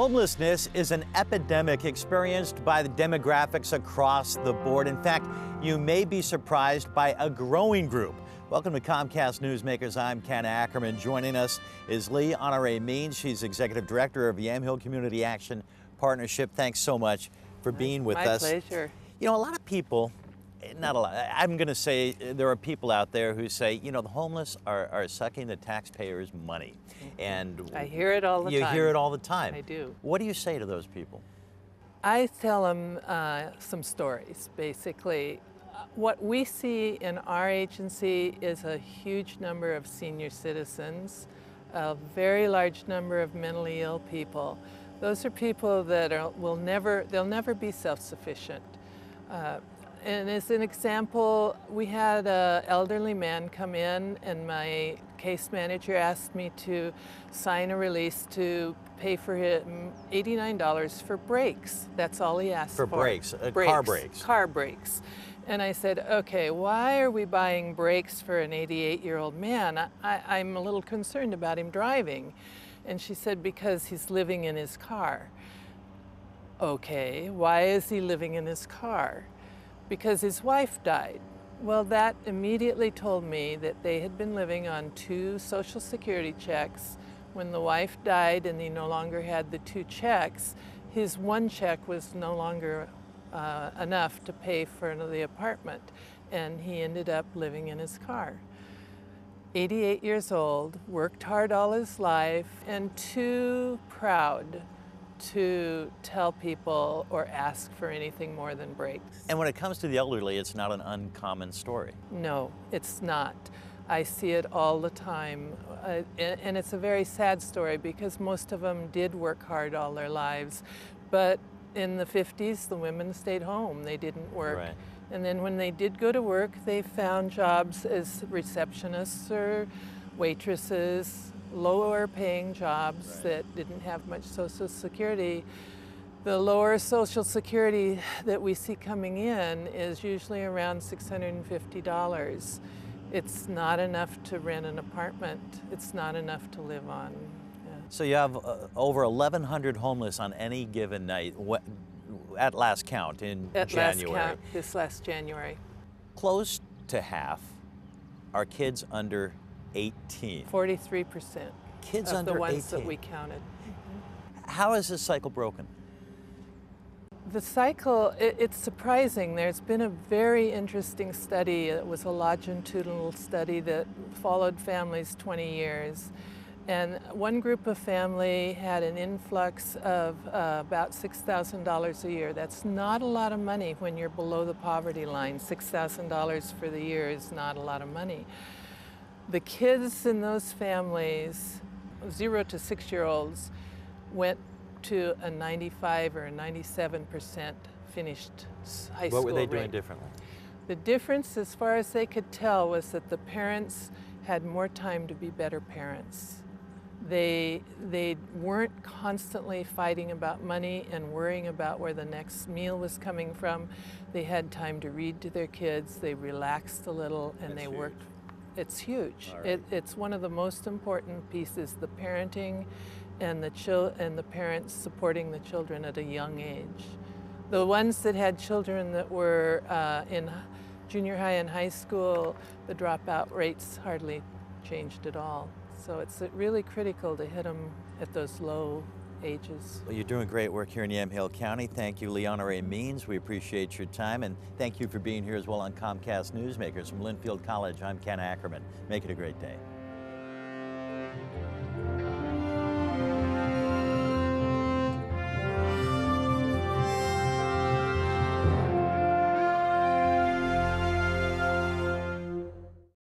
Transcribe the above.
Homelessness is an epidemic experienced by the demographics across the board. In fact, you may be surprised by a growing group. Welcome to Comcast Newsmakers. I'm Ken Ackerman. Joining us is Honoré. She's Executive Director of Yamhill Community Action Partnership. Thanks so much for being with us. My pleasure. You know, a lot of people, not a lot, I'm going to say there are people out there who say, you know, the homeless are sucking the taxpayers' money. And I hear it all the time. You hear it all the time. I do. What do you say to those people? I tell them some stories, basically. What we see in our agency is a huge number of senior citizens, a very large number of mentally ill people. Those are people that they'll never be self-sufficient. And as an example, we had an elderly man come in, and my case manager asked me to sign a release to pay for him $89 for brakes. That's all he asked for. For brakes, car brakes. Car brakes. And I said, okay, why are we buying brakes for an 88-year-old man? I'm a little concerned about him driving. And she said, because he's living in his car. Okay, why is he living in his car? Because his wife died. Well, that immediately told me that they had been living on 2 Social Security checks. When the wife died and he no longer had the 2 checks, his 1 check was no longer enough to pay for the apartment, and he ended up living in his car. 88 years old, worked hard all his life, and too proud to tell people or ask for anything more than brakes. And when it comes to the elderly, it's not an uncommon story. No, it's not. I see it all the time. And it's a very sad story because most of them did work hard all their lives. But in the 50s, the women stayed home. They didn't work. Right. And then when they did go to work, they found jobs as receptionists or waitresses, lower paying jobs that didn't have much Social Security. The lower Social Security that we see coming in is usually around $650. It's not enough to rent an apartment. It's not enough to live on. Yeah. So you have over 1,100 homeless on any given night, at last count in January. Last count, this last January. Close to half are kids under 18. 43% Kids of under the ones 18. that we counted. How is this cycle broken? The cycle, it's surprising. There's been a very interesting study. It was a longitudinal study that followed families 20 years. And one group of family had an influx of about $6,000 a year. That's not a lot of money when you're below the poverty line. $6,000 for the year is not a lot of money. The kids in those families, 0 to 6-year-olds, went to a 95 or a 97% finished high school What were they rate. doing differently? The difference, as far as they could tell, was that the parents had more time to be better parents. They weren't constantly fighting about money and worrying about where the next meal was coming from. They had time to read to their kids, they relaxed a little, and they worked. It's huge. Right. It's one of the most important pieces, the parenting and the parents supporting the children at a young age. The ones that had children that were in junior high and high school, the dropout rates hardly changed at all. So it's really critical to hit them at those low ages. Well, you're doing great work here in Yamhill County. Thank you, Honoré. We appreciate your time, and thank you for being here as well on Comcast Newsmakers. From Linfield College, I'm Ken Ackerman. Make it a great day.